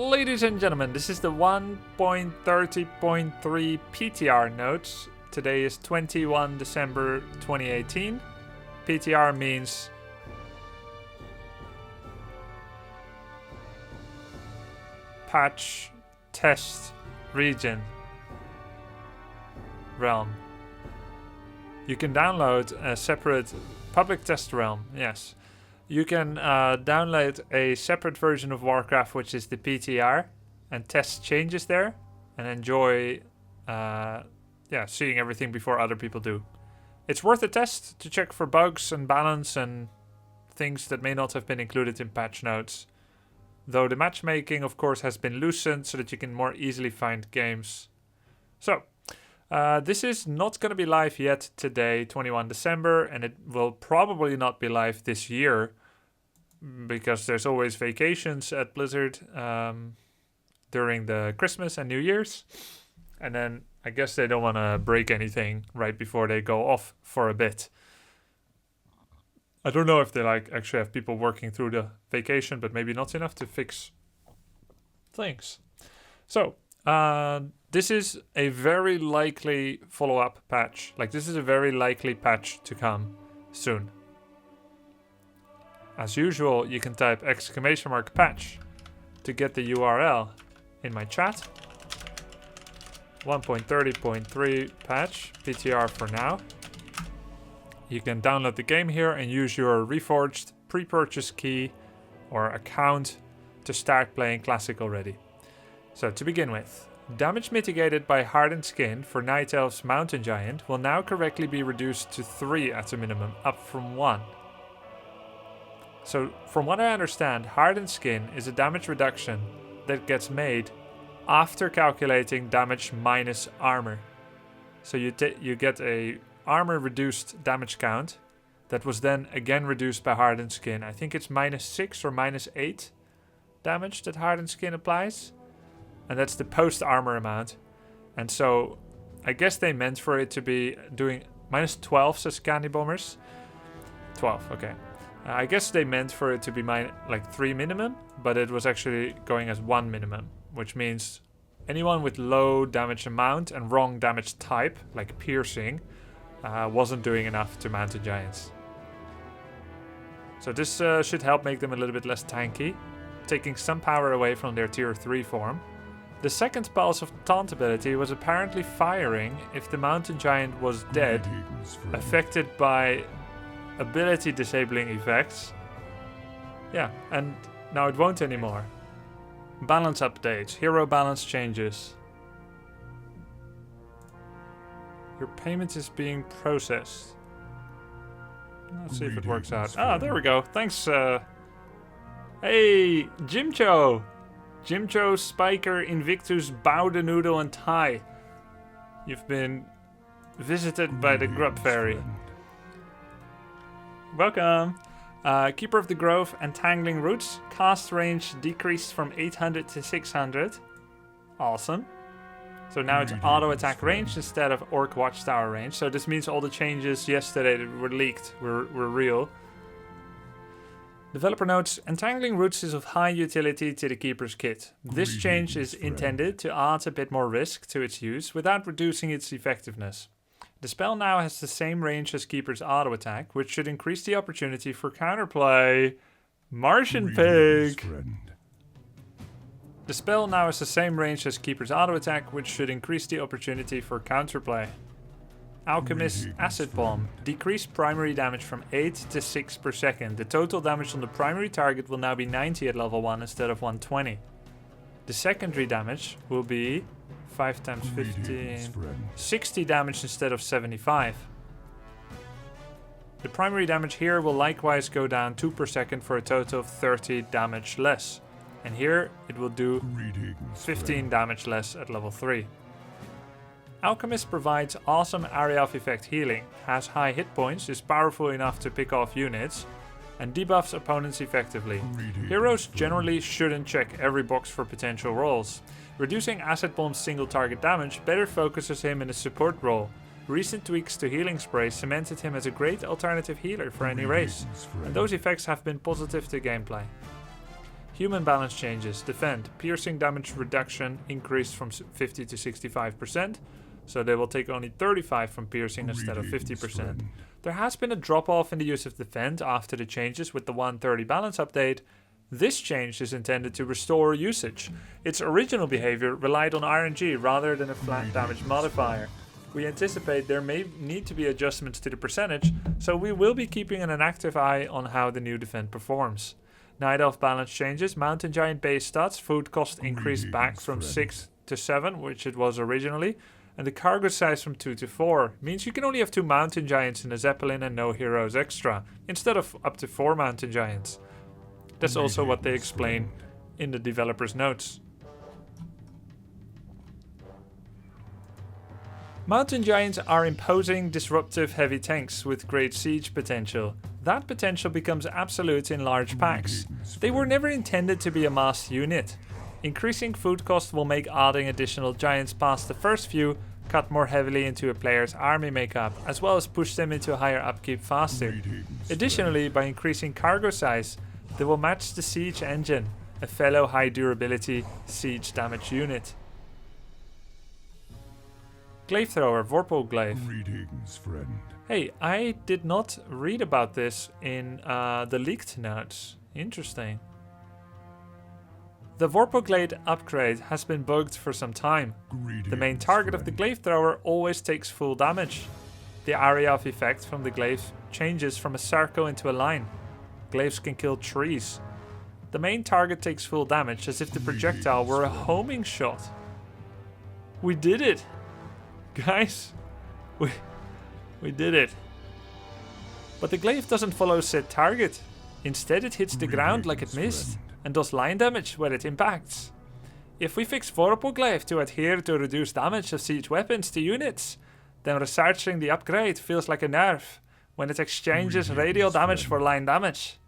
Ladies and gentlemen, this is the 1.30.3 PTR notes. Today is 21 December 2018. PTR means patch test region realm. You can download a separate public test realm, yes. You can download a separate version of Warcraft, which is the PTR, and test changes there, and enjoy seeing everything before other people do. It's worth a test to check for bugs and balance and things that may not have been included in patch notes. Though the matchmaking, of course, has been loosened so that you can more easily find games. So, this is not going to be live yet today, 21 December, and it will probably not be live this year because there's always vacations at Blizzard during the Christmas and New Year's. And then I guess they don't want to break anything right before they go off for a bit. I don't know if they actually have people working through the vacation, but maybe not enough to fix things. So, this is a very likely follow-up patch. This is a very likely patch to come soon. As usual, you can type !patch to get the URL in my chat. 1.30.3 patch, PTR for now. You can download the game here and use your reforged pre-purchase key or account to start playing Classic already. So to begin with, damage mitigated by hardened skin for Night Elf's Mountain Giant will now correctly be reduced to 3 at a minimum, up from 1. So from what I understand, hardened skin is a damage reduction that gets made after calculating damage minus armor. So you get a armor reduced damage count that was then again reduced by hardened skin. I think it's -6 or -8 damage that hardened skin applies. And that's the post-armor amount. And so I guess they meant for it to be doing -12, says Candy Bombers. 12, okay. I guess they meant for it to be 3 minimum, but it was actually going as 1 minimum, which means anyone with low damage amount and wrong damage type, like piercing, wasn't doing enough to Mountain Giants. So this should help make them a little bit less tanky, taking some power away from their tier 3 form. The second pulse of taunt ability was apparently firing if the Mountain Giant was dead, affected by ability disabling effects. Yeah, and now it won't anymore. Balance updates, hero balance changes. Your payment is being processed. Let's see if it works out. Ah, there we go. Thanks. Hey, Jimcho! Jimcho, Spiker, Invictus, Bowdenoodle, and Ty. You've been visited by the Grub Fairy. Welcome! Keeper of the Grove, Entangling Roots. Cast range decreased from 800 to 600. Awesome. So now it's auto attack range instead of Orc Watchtower range. So this means all the changes yesterday that were leaked were real. Developer notes, Entangling Roots is of high utility to the Keeper's kit. This change is intended to add a bit more risk to its use without reducing its effectiveness. The spell now has the same range as Keeper's auto attack, which should increase the opportunity for counterplay. Martian Pig! The spell now has the same range as Keeper's auto attack, which should increase the opportunity for counterplay. Alchemist Acid Bomb. Decrease primary damage from 8 to 6 per second. The total damage on the primary target will now be 90 at level 1 instead of 120. The secondary damage will be 5 times 15, 60 damage instead of 75. The primary damage here will likewise go down 2 per second for a total of 30 damage less. And here it will do 15 damage less at level 3. Alchemist provides awesome area of effect healing, has high hit points, is powerful enough to pick off units, and debuffs opponents effectively. Heroes generally shouldn't check every box for potential rolls. Reducing Acid Bomb's single target damage better focuses him in a support role. Recent tweaks to healing spray cemented him as a great alternative healer for any race, and those effects have been positive to gameplay. Human balance changes. Defend. Piercing damage reduction increased from 50 to 65%. So they will take only 35 from piercing instead of 50%. There has been a drop off in the use of defend after the changes with the 130 balance update. This change is intended to restore usage. Its original behavior relied on RNG rather than a flat damage modifier. We anticipate there may need to be adjustments to the percentage, so we will be keeping an active eye on how the new defend performs. Night Elf balance changes. Mountain Giant base stats. Food cost increased back from 6 to 7, which it was originally. And the cargo size from 2 to 4 means you can only have 2 Mountain Giants in a Zeppelin and no heroes extra, instead of up to 4 Mountain Giants. That's also what they explain in the developer's notes. Mountain Giants are imposing disruptive heavy tanks with great siege potential. That potential becomes absolute in large packs. They were never intended to be a massed unit. Increasing food cost will make adding additional giants past the first few cut more heavily into a player's army makeup, as well as push them into higher upkeep faster. Additionally, by increasing cargo size, they will match the siege engine, a fellow high durability siege damage unit. Glaive Thrower, Vorpal Glaive. Greetings, friend. Hey, I did not read about this in the leaked notes. Interesting. The Vorpal Glaive upgrade has been bugged for some time. The main target of the Glaive Thrower always takes full damage. The area of effect from the glaive changes from a circle into a line. Glaives can kill trees. The main target takes full damage as if the projectile were a homing shot. We did it! Guys, we did it. But the glaive doesn't follow set target. Instead it hits the ground like it missed and does line damage where it impacts. If we fix Vorpal Glaive to adhere to reduced damage of siege weapons to units, then researching the upgrade feels like a nerf when it exchanges radial damage for line damage.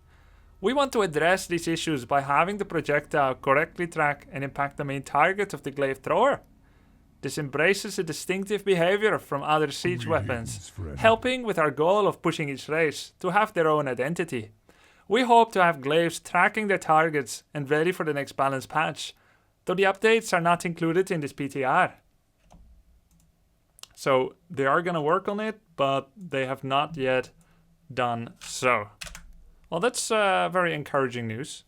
We want to address these issues by having the projectile correctly track and impact the main target of the Glaive Thrower. This embraces a distinctive behavior from other siege weapons, helping with our goal of pushing each race to have their own identity. We hope to have glaives tracking their targets and ready for the next balance patch, though the updates are not included in this PTR. So they are going to work on it, but they have not yet done so. Well, that's very encouraging news.